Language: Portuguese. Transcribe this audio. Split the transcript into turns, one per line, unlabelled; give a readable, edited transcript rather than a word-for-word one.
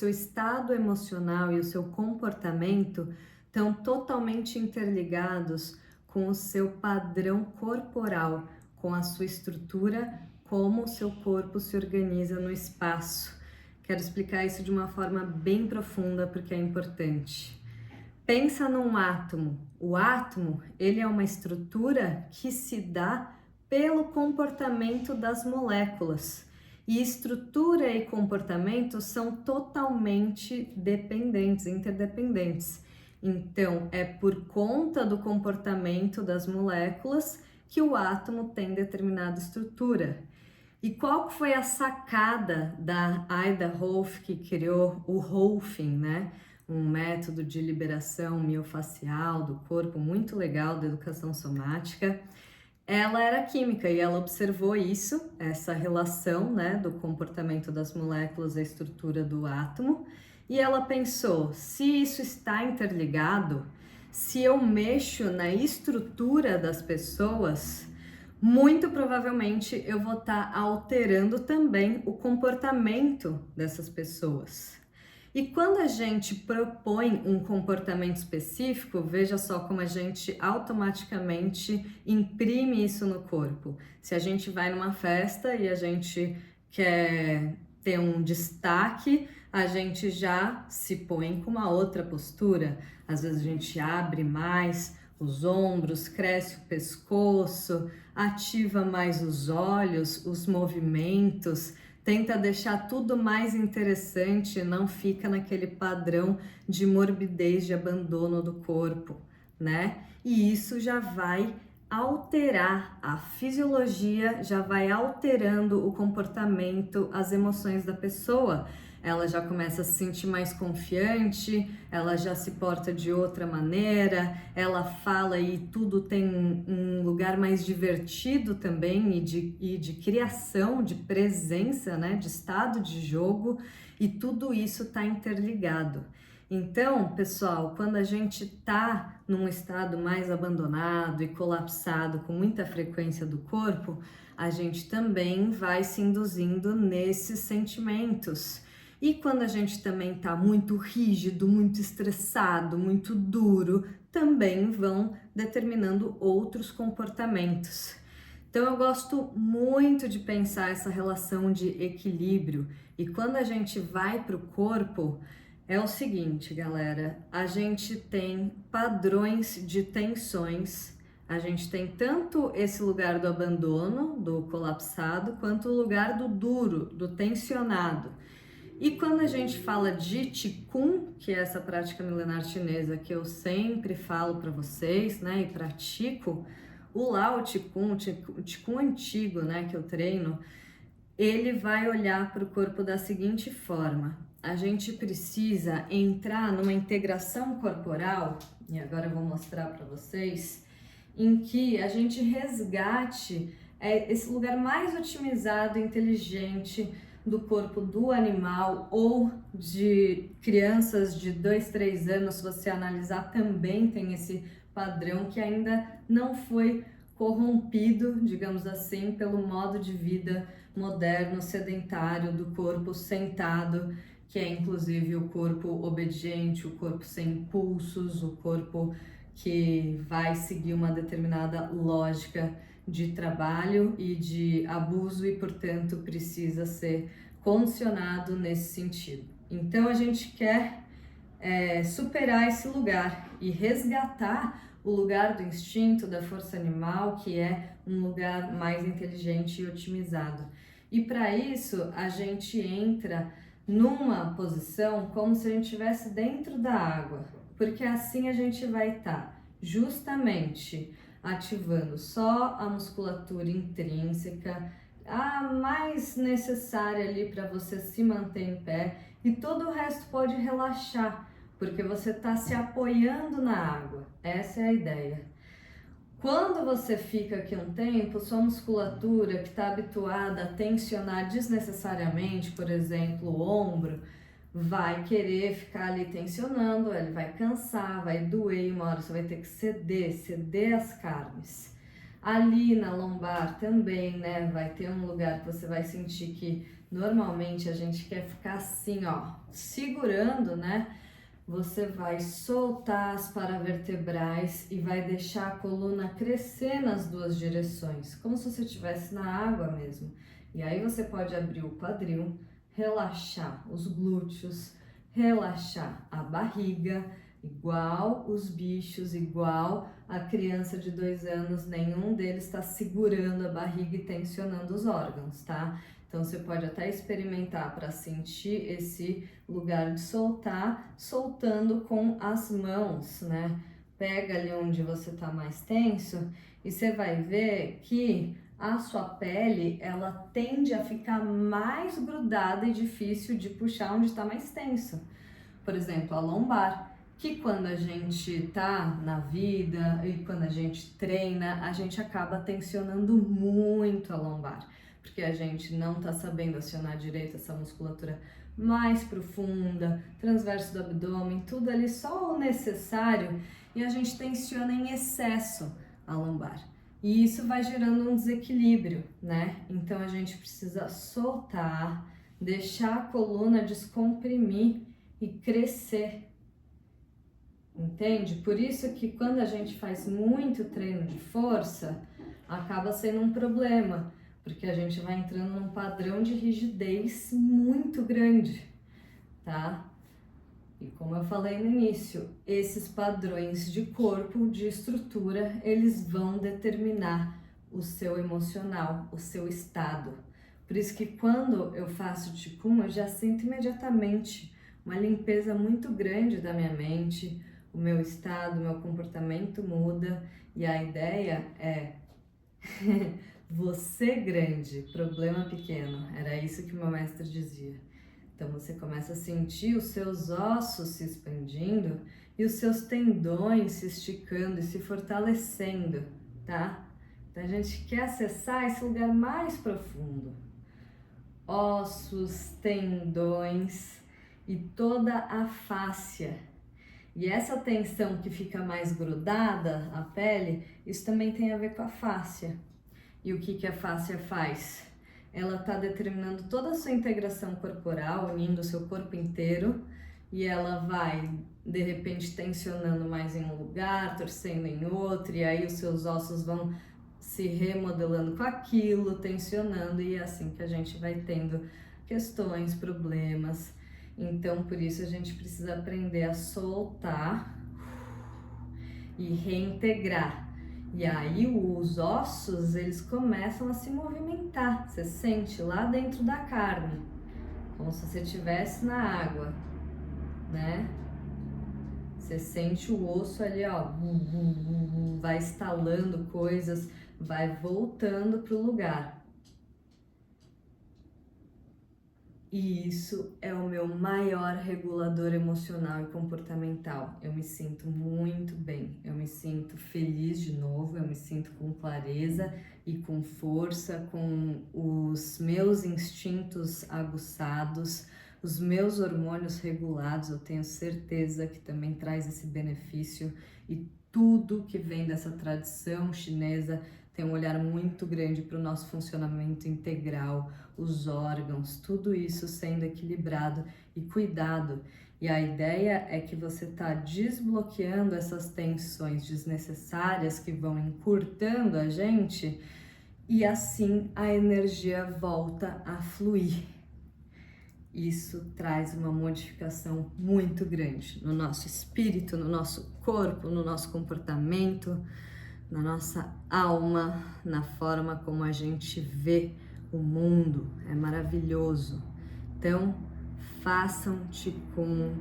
seu estado emocional e o seu comportamento estão totalmente interligados com o seu padrão corporal, com a sua estrutura, como o seu corpo se organiza no espaço. Quero explicar isso de uma forma bem profunda porque é importante. Pensa num átomo. O átomo, ele é uma estrutura que se dá pelo comportamento das moléculas. E estrutura e comportamento são totalmente dependentes, interdependentes. Então, é por conta do comportamento das moléculas que o átomo tem determinada estrutura. E qual foi a sacada da Ida Rolf, que criou o Rolfing, né? Um método de liberação miofacial do corpo muito legal da educação somática. Ela era química e ela observou isso, essa relação, né, do comportamento das moléculas à estrutura do átomo, e ela pensou: se isso está interligado, se eu mexo na estrutura das pessoas, muito provavelmente eu vou estar alterando também o comportamento dessas pessoas. E quando a gente propõe um comportamento específico, veja só como a gente automaticamente imprime isso no corpo. Se a gente vai numa festa e a gente quer ter um destaque, a gente já se põe com uma outra postura. Às vezes a gente abre mais os ombros, cresce o pescoço, ativa mais os olhos, os movimentos, tenta deixar tudo mais interessante, não fica naquele padrão de morbidez, de abandono do corpo, né? E isso já vai alterar a fisiologia, já vai alterando o comportamento, as emoções da pessoa. Ela já começa a se sentir mais confiante, ela já se porta de outra maneira, ela fala e tudo tem um lugar mais divertido também e de criação, de presença, né, de estado de jogo, e tudo isso está interligado. Então, pessoal, quando a gente tá num estado mais abandonado e colapsado com muita frequência do corpo, a gente também vai se induzindo nesses sentimentos. E quando a gente também tá muito rígido, muito estressado, muito duro, também vão determinando outros comportamentos. Então eu gosto muito de pensar essa relação de equilíbrio. E quando a gente vai para o corpo, é o seguinte, galera, a gente tem padrões de tensões, a gente tem tanto esse lugar do abandono, do colapsado, quanto o lugar do duro, do tensionado. E quando a gente fala de Qigong, que é essa prática milenar chinesa que eu sempre falo para vocês, né, e pratico, o Lao Qigong, o Qigong antigo, né, que eu treino, ele vai olhar para o corpo da seguinte forma: a gente precisa entrar numa integração corporal, e agora eu vou mostrar para vocês, em que a gente resgate esse lugar mais otimizado, inteligente do corpo do animal ou de crianças de 2, 3 anos. Se você analisar, também tem esse padrão que ainda não foi corrompido, digamos assim, pelo modo de vida moderno, sedentário, do corpo sentado, que é inclusive o corpo obediente, o corpo sem impulsos, o corpo que vai seguir uma determinada lógica de trabalho e de abuso e, portanto, precisa ser condicionado nesse sentido. Então, a gente quer superar esse lugar e resgatar o lugar do instinto, da força animal, que é um lugar mais inteligente e otimizado. E para isso, a gente entra numa posição como se a gente estivesse dentro da água, porque assim a gente vai estar justamente ativando só a musculatura intrínseca, a mais necessária ali para você se manter em pé, e todo o resto pode relaxar, porque você está se apoiando na água. Essa é a ideia. Quando você fica aqui um tempo, sua musculatura que está habituada a tensionar desnecessariamente, por exemplo, o ombro, vai querer ficar ali tensionando, ele vai cansar, vai doer, e uma hora você vai ter que ceder as carnes. Ali na lombar também, né, vai ter um lugar que você vai sentir que Normalmente a gente quer ficar assim, ó, segurando, né? Você vai soltar as paravertebrais e vai deixar a coluna crescer nas duas direções, como se você estivesse na água mesmo. E aí você pode abrir o quadril, relaxar os glúteos, relaxar a barriga, igual os bichos, igual a criança de 2 anos, nenhum deles está segurando a barriga e tensionando os órgãos, tá? Então você pode até experimentar para sentir esse lugar de soltar, soltando com as mãos, né? Pega ali onde você tá mais tenso e você vai ver que a sua pele, ela tende a ficar mais grudada e difícil de puxar onde está mais tenso. Por exemplo, a lombar, que quando a gente tá na vida e quando a gente treina, a gente acaba tensionando muito a lombar, porque a gente não tá sabendo acionar direito essa musculatura mais profunda, transverso do abdômen, tudo ali só o necessário, e a gente tensiona em excesso a lombar. E isso vai gerando um desequilíbrio, né? Então a gente precisa soltar, deixar a coluna descomprimir e crescer. Entende? Por isso que quando a gente faz muito treino de força, acaba sendo um problema, porque a gente vai entrando num padrão de rigidez muito grande, tá? E como eu falei no início, esses padrões de corpo, de estrutura, eles vão determinar o seu emocional, o seu estado. Por isso que quando eu faço Qigong, eu já sinto imediatamente uma limpeza muito grande da minha mente, o meu estado, o meu comportamento muda, e a ideia é você grande, problema pequeno. Era isso que o meu mestre dizia. Então você começa a sentir os seus ossos se expandindo e os seus tendões se esticando e se fortalecendo, tá? Então a gente quer acessar esse lugar mais profundo. Ossos, tendões e toda a fáscia. E essa tensão que fica mais grudada à pele, isso também tem a ver com a fáscia. E o que a fáscia faz? Ela está determinando toda a sua integração corporal, unindo o seu corpo inteiro, e ela vai, de repente, tensionando mais em um lugar, torcendo em outro, e aí os seus ossos vão se remodelando com aquilo, tensionando, e é assim que a gente vai tendo questões, problemas. Então, por isso a gente precisa aprender a soltar e reintegrar. E aí os ossos, eles começam a se movimentar. Você sente lá dentro da carne, como se você estivesse na água, né? Você sente o osso ali, ó, vai estalando coisas, vai voltando pro lugar. E isso é o meu maior regulador emocional e comportamental. Eu me sinto muito bem, eu me sinto feliz de novo, eu me sinto com clareza e com força, com os meus instintos aguçados, os meus hormônios regulados. Eu tenho certeza que também traz esse benefício, e tudo que vem dessa tradição chinesa tem um olhar muito grande para o nosso funcionamento integral, os órgãos, tudo isso sendo equilibrado e cuidado. E a ideia é que você está desbloqueando essas tensões desnecessárias que vão encurtando a gente, e assim a energia volta a fluir. Isso traz uma modificação muito grande no nosso espírito, no nosso corpo, no nosso comportamento, na nossa alma, na forma como a gente vê o mundo. É maravilhoso. Então, façam Qigong,